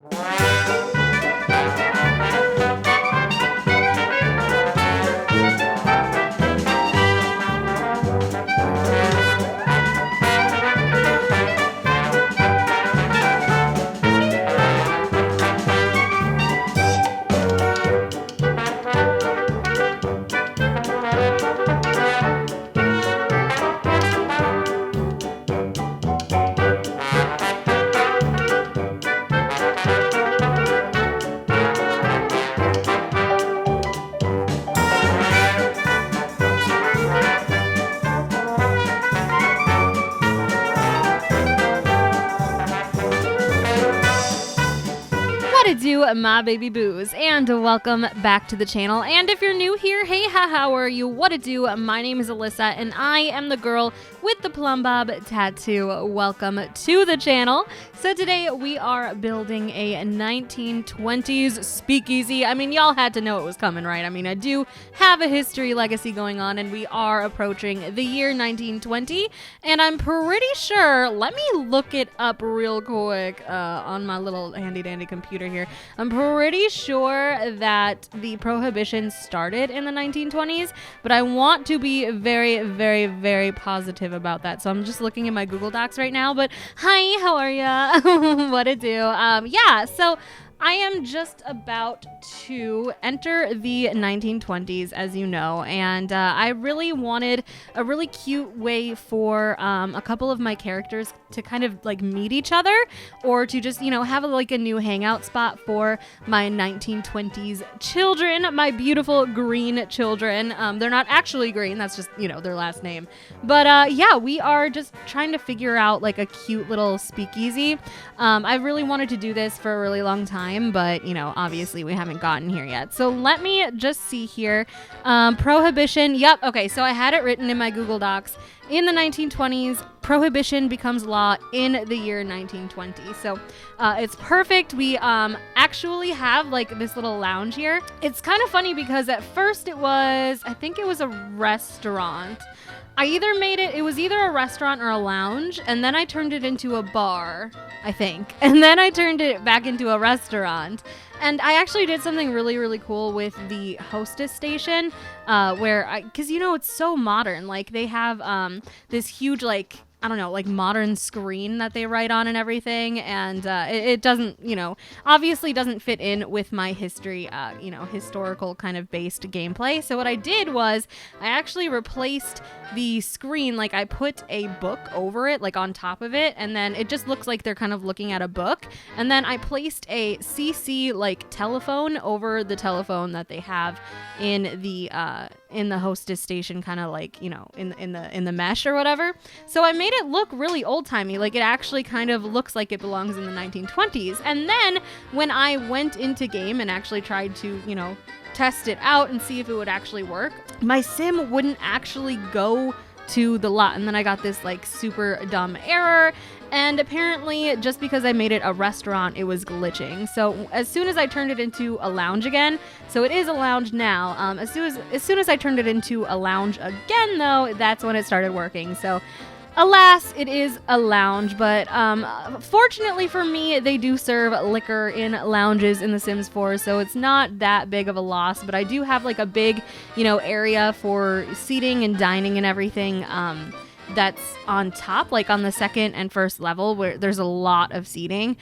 What to do, my baby boos, and welcome back to the channel. And if you're new here, hey, how are you? What to do? My name is Alyssa, and I am the girl with the plum bob tattoo. Welcome to the channel. So today we are building a 1920s speakeasy. I mean, y'all had to know it was coming, right? I mean, I do have a history legacy going on, and we are approaching the year 1920, and I'm pretty sure, let me look it up real quick on my little handy-dandy computer here. I'm pretty sure that the prohibition started in the 1920s, but I want to be very, very, very positive about that. So I'm just looking at my Google Docs right now, but hi, how are ya? What to do? Yeah, so I am just about to enter the 1920s, as you know, and I really wanted a really cute way for a couple of my characters to kind of like meet each other, or to just, you know, have like a new hangout spot for my 1920s children, my beautiful green children. They're not actually green, that's just, you know, their last name. But yeah, we are just trying to figure out like a cute little speakeasy. I really wanted to do this for a really long time, but you know, obviously we haven't gotten here yet. So let me just see here. Prohibition. Yep. Okay. So I had it written in my Google Docs. In the 1920s, prohibition becomes law in the year 1920. So it's perfect. We actually have like this little lounge here. It's kind of funny because at first I think it was a restaurant. I either made it was either a restaurant or a lounge, and then I turned it into a bar, I think. And then I turned it back into a restaurant. And I actually did something really, really cool with the hostess station, because you know, it's so modern. Like they have this huge, like, I don't know, like modern screen that they write on and everything. And it doesn't, you know, obviously doesn't fit in with my history, you know, historical kind of based gameplay. So what I did was I actually replaced the screen, like I put a book over it, like on top of it, and then it just looks like they're kind of looking at a book. And then I placed a CC like telephone over the telephone that they have in the hostess station, kind of like, you know, in the mesh or whatever. So I made it look really old-timey, like it actually kind of looks like it belongs in the 1920s. And then when I went into game and actually tried to, you know, test it out and see if it would actually work, my sim wouldn't actually go to the lot. And then I got this like super dumb error, and apparently just because I made it a restaurant, it was glitching. So as soon as I turned it into a lounge again, so it is a lounge now, as soon as I turned it into a lounge again though, that's when it started working. So alas, it is a lounge, but fortunately for me, they do serve liquor in lounges in The Sims 4, so it's not that big of a loss. But I do have like a big, you know, area for seating and dining and everything. That's on top, like on the second and first level, where there's a lot of seating,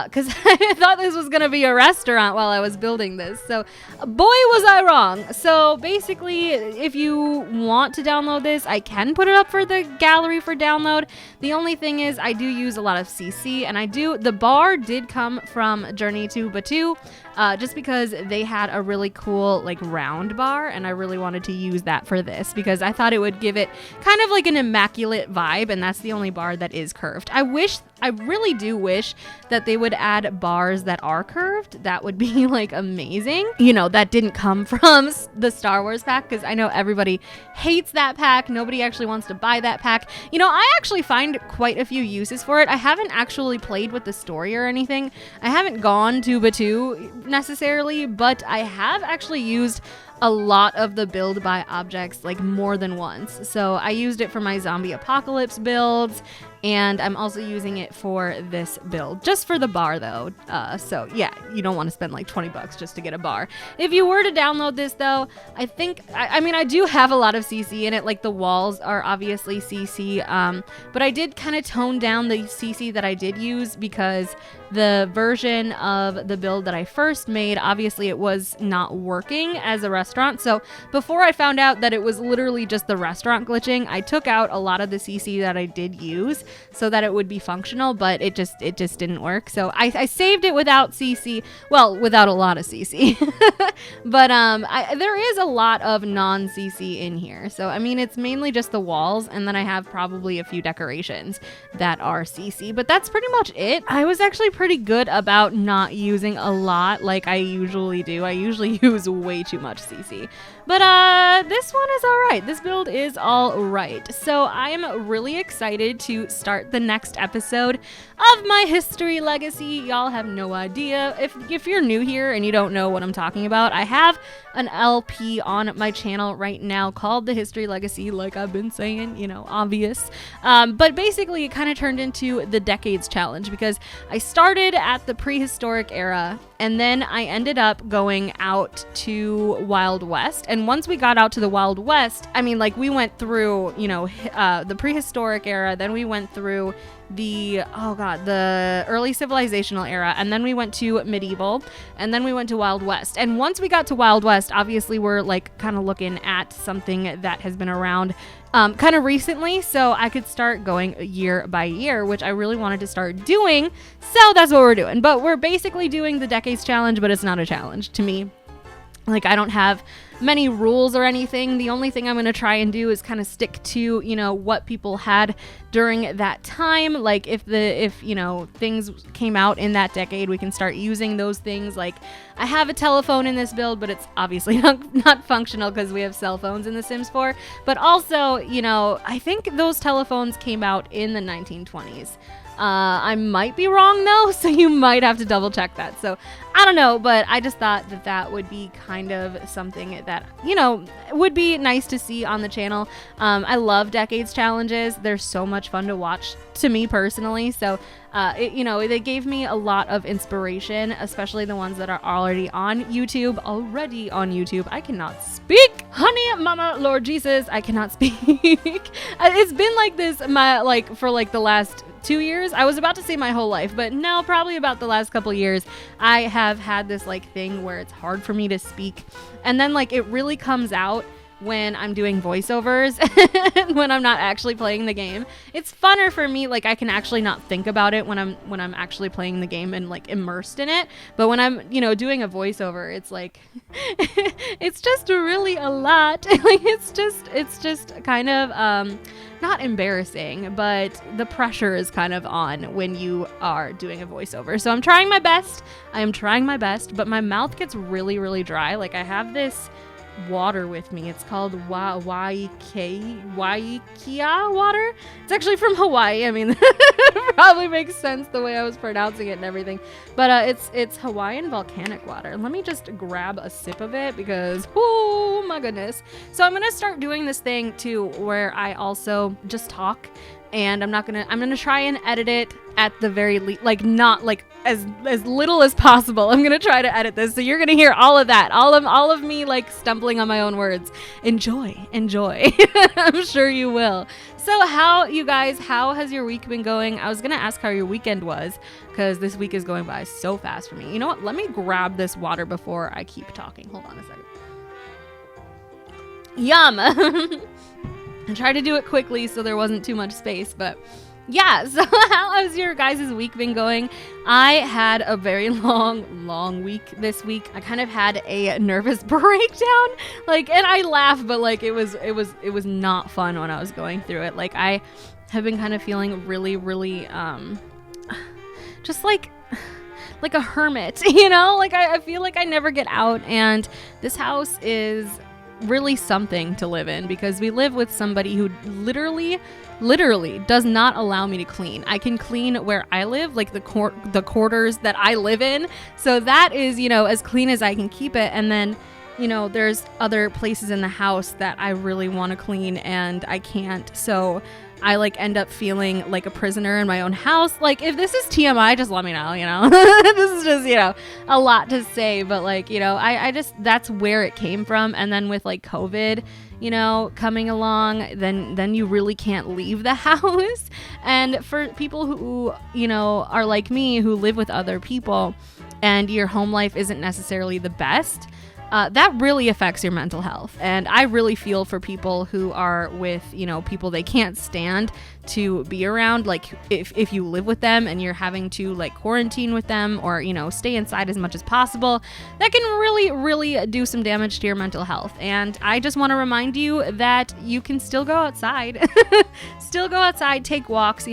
because I thought this was gonna be a restaurant while I was building this. So boy was I wrong. So basically, if you want to download this, I can put it up for the gallery for download. The only thing is I do use a lot of CC, and the bar did come from Journey to Batu, just because they had a really cool like round bar, and I really wanted to use that for this because I thought it would give it kind of like an immaculate vibe, and that's the only bar that is curved. I really do wish that they would add bars that are curved. That would be like amazing. You know, that didn't come from the Star Wars pack, because I know everybody hates that pack. Nobody actually wants to buy that pack. You know, I actually find quite a few uses for it. I haven't actually played with the story or anything. I haven't gone to Batu necessarily, but I have actually used a lot of the build by objects like more than once. So I used it for my zombie apocalypse builds, And I'm also using it for this build, just for the bar though. So yeah, you don't want to spend like $20 just to get a bar. If you were to download this though, I think, I mean, I do have a lot of CC in it, like the walls are obviously CC, but I did kind of tone down the CC that I did use because the version of the build that I first made, obviously it was not working as a restaurant. So before I found out that it was literally just the restaurant glitching, I took out a lot of the CC that I did use so that it would be functional, but it just didn't work. So I saved it without CC, well, without a lot of CC, but there is a lot of non-CC in here. So I mean, it's mainly just the walls, and then I have probably a few decorations that are CC, but that's pretty much it. I was actually pretty good about not using a lot like I usually do. I usually use way too much CC, but this one is all right. This build is all right. So I am really excited to start the next episode of my history legacy. Y'all have no idea. If you're new here and you don't know what I'm talking about, I have an LP on my channel right now called the History Legacy, like I've been saying, you know, obvious. But basically it kind of turned into the Decades Challenge because I started at the prehistoric era and then I ended up going out to Wild West. And once we got out to the Wild West, I mean, like we went through, you know, the prehistoric era, then we went through the early civilizational era, and then we went to medieval, and then we went to Wild West. And once we got to Wild West, obviously we're like kind of looking at something that has been around kind of recently, so I could start going year by year, which I really wanted to start doing. So that's what we're doing. But we're basically doing the Decades Challenge, but it's not a challenge to me. Like, I don't have many rules or anything. The only thing I'm going to try and do is kind of stick to, you know, what people had during that time. Like, if you know, things came out in that decade, we can start using those things. Like, I have a telephone in this build, but it's obviously not functional because we have cell phones in The Sims 4. But also, you know, I think those telephones came out in the 1920s. I might be wrong though, so you might have to double check that. So I don't know, but I just thought that that would be kind of something that, you know, would be nice to see on the channel. I love Decades Challenges. They're so much fun to watch to me personally. So, you know, they gave me a lot of inspiration, especially the ones that are already on YouTube. I cannot speak. Honey, mama, Lord Jesus, I cannot speak. It's been like this, for the last 2 years. I was about to say my whole life, but no, probably about the last couple years. I have had this like thing where it's hard for me to speak, and then like it really comes out when I'm doing voiceovers and when I'm not actually playing the game. It's funner for me, like I can actually not think about it when I'm actually playing the game and like immersed in it. But when I'm, you know, doing a voiceover, it's like it's just really a lot. Like it's just kind of not embarrassing, but the pressure is kind of on when you are doing a voiceover. So I'm trying my best. I am trying my best, but my mouth gets really, really dry. Like I have this water with me. It's called Waikia water. It's actually from Hawaii. I mean, it probably makes sense the way I was pronouncing it and everything. But it's Hawaiian volcanic water. Let me just grab a sip of it because, oh my goodness. So I'm gonna start doing this thing too, where I also just talk. And I'm gonna try and edit it at the very least, like not like as little as possible. I'm gonna try to edit this, so you're gonna hear all of that, all of me like stumbling on my own words. Enjoy. I'm sure you will. So how has your week been going? I was gonna ask how your weekend was, because this week is going by so fast for me. You know what? Let me grab this water before I keep talking. Hold on a second. Yum. I tried to do it quickly so there wasn't too much space, but yeah. So how has your guys' week been going? I had a very long week this week. I kind of had a nervous breakdown, like, and I laugh, but like it was not fun when I was going through it. Like I have been kind of feeling really just like a hermit, you know? Like I feel like I never get out, and this house is really something to live in because we live with somebody who literally does not allow me to clean. I can clean where I live, like the quarters that I live in. So that is, you know, as clean as I can keep it. And then, you know, there's other places in the house that I really want to clean and I can't. So I like end up feeling like a prisoner in my own house. Like, if this is TMI, just let me know, this is just, a lot to say, but like, I just, that's where it came from. And then with like COVID, coming along, then you really can't leave the house. And for people who, are like me, who live with other people and your home life isn't necessarily the best, that really affects your mental health. And I really feel for people who are with, people they can't stand to be around. Like if you live with them and you're having to like quarantine with them or, stay inside as much as possible, that can really, really do some damage to your mental health. And I just want to remind you that you can still go outside, take walks,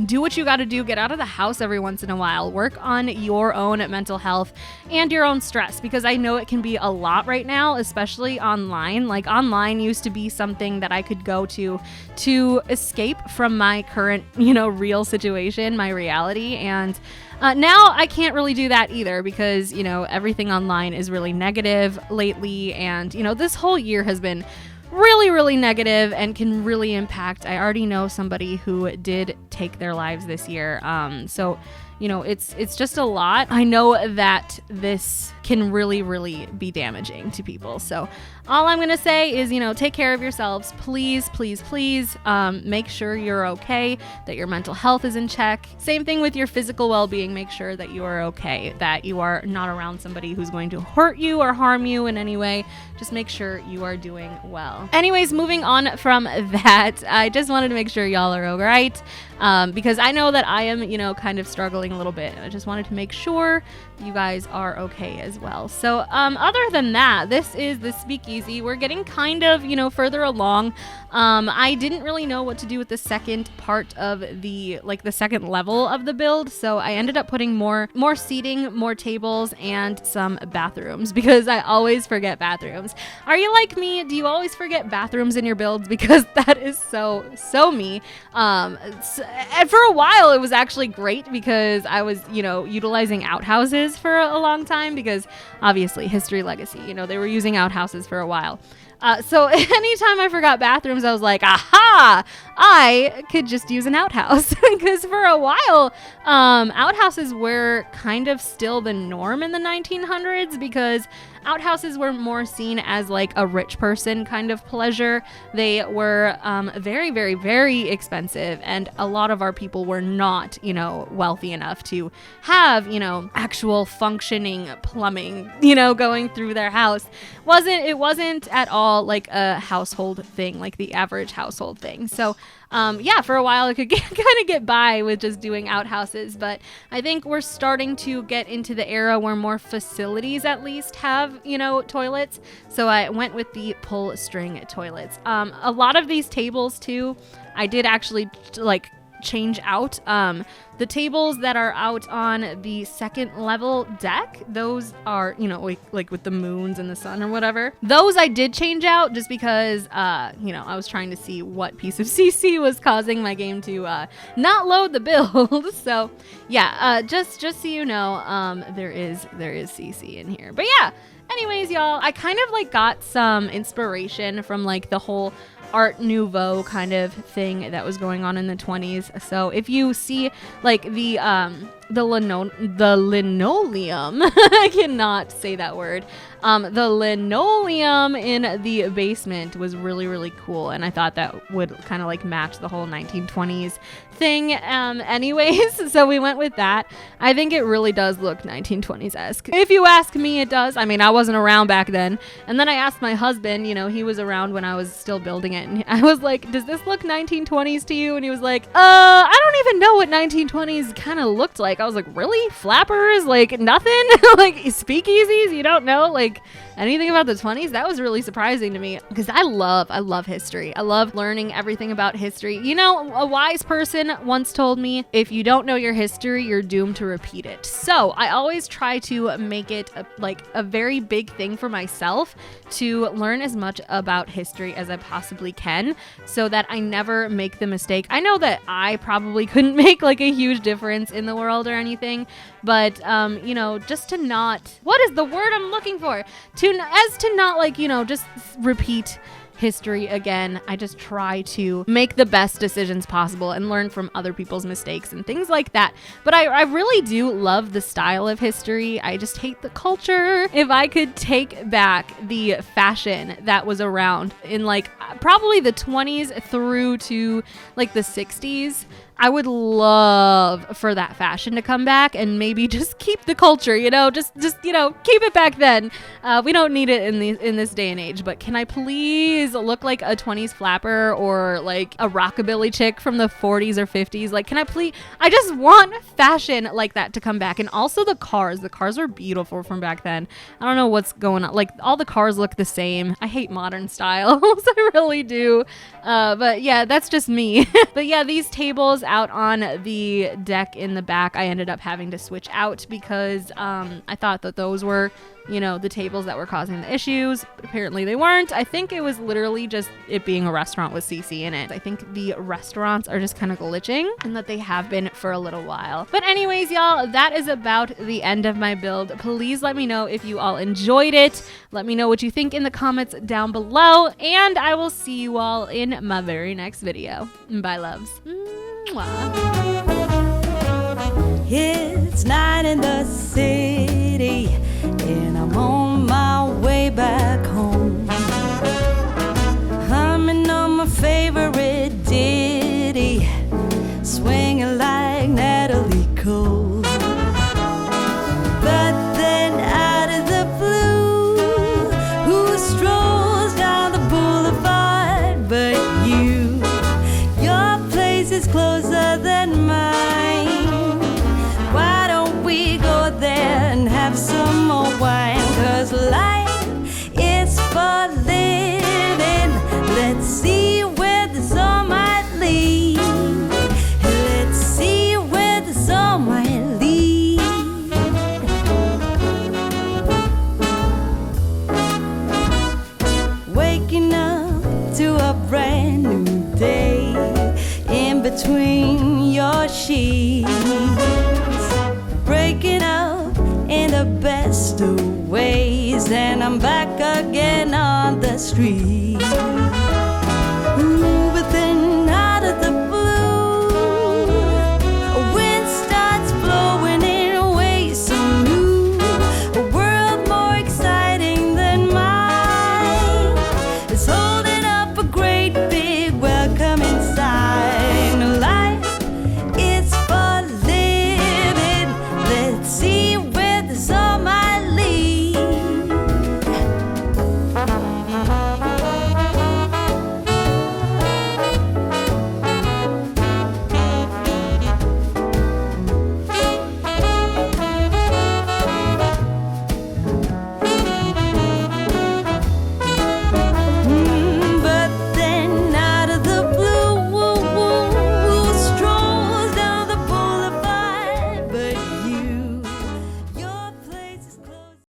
do what you got to do. Get out of the house every once in a while. Work on your own mental health and your own stress, because I know it can be a lot right now, especially online. Like, online used to be something that I could go to escape from my current, real situation, my reality. And now I can't really do that either, because, everything online is really negative lately. And, this whole year has been really, really negative and can really impact. I already know somebody who did take their lives this year. So, it's just a lot. I know that this can really, really be damaging to people. So all I'm going to say is, take care of yourselves. Please, please, please make sure you're okay, that your mental health is in check. Same thing with your physical well-being. Make sure that you are okay, that you are not around somebody who's going to hurt you or harm you in any way. Just make sure you are doing well. Anyways, moving on from that, I just wanted to make sure y'all are all right. Because I know that I am, kind of struggling a little bit. And I just wanted to make sure you guys are okay as well. So other than that, this is the Speakeasy. We're getting kind of, further along. I didn't really know what to do with the second part of the second level of the build. So I ended up putting more seating, more tables, and some bathrooms, because I always forget bathrooms. Are you like me? Do you always forget bathrooms in your builds? Because that is so me. And for a while it was actually great, because I was, utilizing outhouses for a long time, because obviously history legacy, they were using outhouses for a while. So anytime I forgot bathrooms, I was like, aha, I could just use an outhouse. Because for a while, outhouses were kind of still the norm in the 1900s, because outhouses were more seen as like a rich person kind of pleasure. They were very, very, very expensive, and a lot of our people were not, wealthy enough to have, actual functioning plumbing, going through their house. It wasn't at all like a household thing, like the average household thing. So for a while I could kind of get by with just doing outhouses, but I think we're starting to get into the era where more facilities at least have, toilets. So I went with the pull string toilets. A lot of these tables too, I did actually change out. The tables that are out on the second level deck, those are, like with the moons and the sun or whatever. Those I did change out just because, I was trying to see what piece of CC was causing my game to not load the build. So yeah, just so you know, there is CC in here. But yeah, anyways, y'all, I kind of got some inspiration from the whole Art Nouveau kind of thing that was going on in the 20s. So if you see the linoleum, I cannot say that word. The linoleum in the basement was really, really cool, and I thought that would kind of match the whole 1920s thing. Anyways, so we went with that. I think it really does look 1920s-esque. If you ask me, it does. I mean, I wasn't around back then. And then I asked my husband, he was around when I was still building it, and I was like, does this look 1920s to you? And he was like, I don't even know what 1920s kind of looked like. I was like, really? Flappers? Nothing? Speakeasies? You don't know? Anything about the 20s? That was really surprising to me, because I love history. I love learning everything about history. A wise person once told me, if you don't know your history, you're doomed to repeat it. So I always try to make it a very big thing for myself to learn as much about history as I possibly can, so that I never make the mistake. I know that I probably couldn't make a huge difference in the world or anything, but just to not, what is the word I'm looking for? To not just repeat history again. I just try to make the best decisions possible and learn from other people's mistakes and things like that. But I really do love the style of history. I just hate the culture. If I could take back the fashion that was around in like probably the 20s through to like the 60s, I would love for that fashion to come back and maybe just keep the culture, just keep it back then. We don't need it in this day and age, but can I please look like a 20s flapper or like a rockabilly chick from the 40s or 50s? Like, I just want fashion like that to come back. And also the cars were beautiful from back then. I don't know what's going on. Like, all the cars look the same. I hate modern styles. I really do. But yeah, that's just me. But yeah, these tables out on the deck in the back, I ended up having to switch out because I thought that those were, the tables that were causing the issues. But apparently they weren't. I think it was literally just it being a restaurant with CC in it. I think the restaurants are just kind of glitching and that they have been for a little while. But anyways, y'all, that is about the end of my build. Please let me know if you all enjoyed it. Let me know what you think in the comments down below, and I will see you all in my very next video. Bye, loves. Mwah. It's night in the city, and I'm on my way back home. Humming on my favorite ditty, swinging like Natalie Cole. But then out of the blue, who strolls down the boulevard but you? Your place is closer than mine. Why don't we go there and have some more wine? 'Cause life is for living. Let's see where this all might lead. Let's see where this all might lead. Waking up to a brand new day in between your sheets, breaking up in the best of ways, and I'm back again on the street.